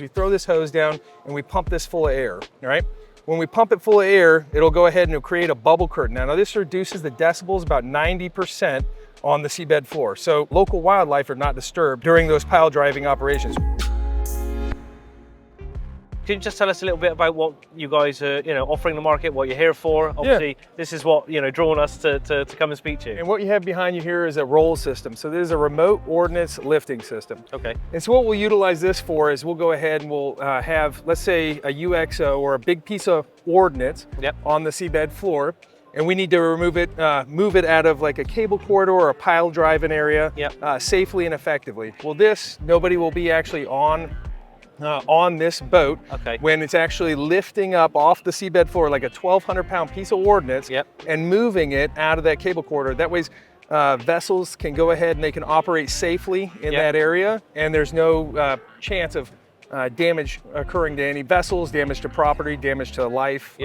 We throw this hose down and we pump this full of air, all right? When we pump it full of air, it'll go ahead and it'll create a bubble curtain. Now this reduces the decibels about 90% on the seabed floor. So local wildlife are not disturbed during those pile driving operations. Can you just tell us a little bit about what you guys are, offering the market, what you're here for? Obviously, This is what, drawn us to come and speak to you. And what you have behind you here is a roll system. So this is a remote ordnance lifting system. Okay. And so what we'll utilize this for is we'll go ahead and we'll have, let's say, a UXO or a big piece of ordnance on the seabed floor. And we need to remove it, move it out of like a cable corridor or a pile driving area safely and effectively. Well, nobody will be actually on this boat when it's actually lifting up off the seabed floor like a 1,200-pound piece of ordnance and moving it out of that cable corridor. That way vessels can go ahead and they can operate safely in that area, and there's no chance of damage occurring to any vessels, damage to property, damage to life,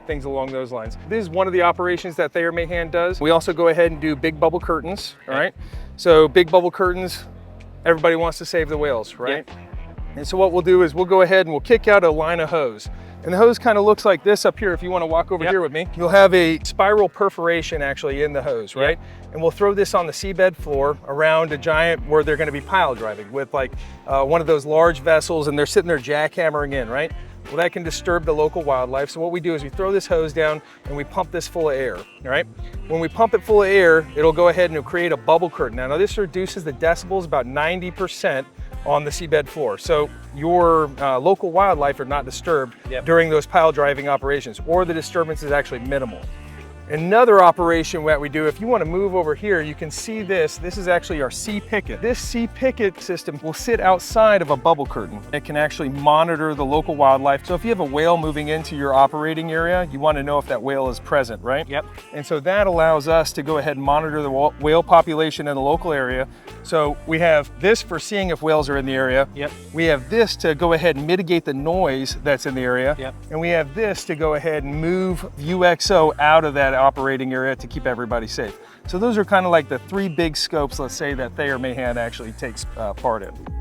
things along those lines. This is one of the operations that ThayerMahan does. We also go ahead and do big bubble curtains, all right? So big bubble curtains, everybody wants to save the whales, right? And so what we'll do is we'll go ahead and we'll kick out a line of hose. And the hose kind of looks like this up here. If you want to walk over here with me, you'll have a spiral perforation actually in the hose, right? And we'll throw this on the seabed floor around a giant where they're going to be pile driving with like one of those large vessels, and they're sitting there jackhammering in, right? Well, that can disturb the local wildlife. So what we do is we throw this hose down and we pump this full of air, all right? When we pump it full of air, it'll go ahead and it'll create a bubble curtain. Now this reduces the decibels about 90% on the seabed floor. So your local wildlife are not disturbed during those pile driving operations, or the disturbance is actually minimal. Another operation that we do, if you want to move over here, you can see this. This is actually our Sea Picket. This Sea Picket system will sit outside of a bubble curtain. It can actually monitor the local wildlife. So if you have a whale moving into your operating area, you want to know if that whale is present, right? Yep. And so that allows us to go ahead and monitor the whale population in the local area. So we have this for seeing if whales are in the area. Yep. We have this to go ahead and mitigate the noise that's in the area. Yep. And we have this to go ahead and move UXO out of that operating area to keep everybody safe. So those are kind of like the three big scopes, let's say, that ThayerMahan actually takes part in.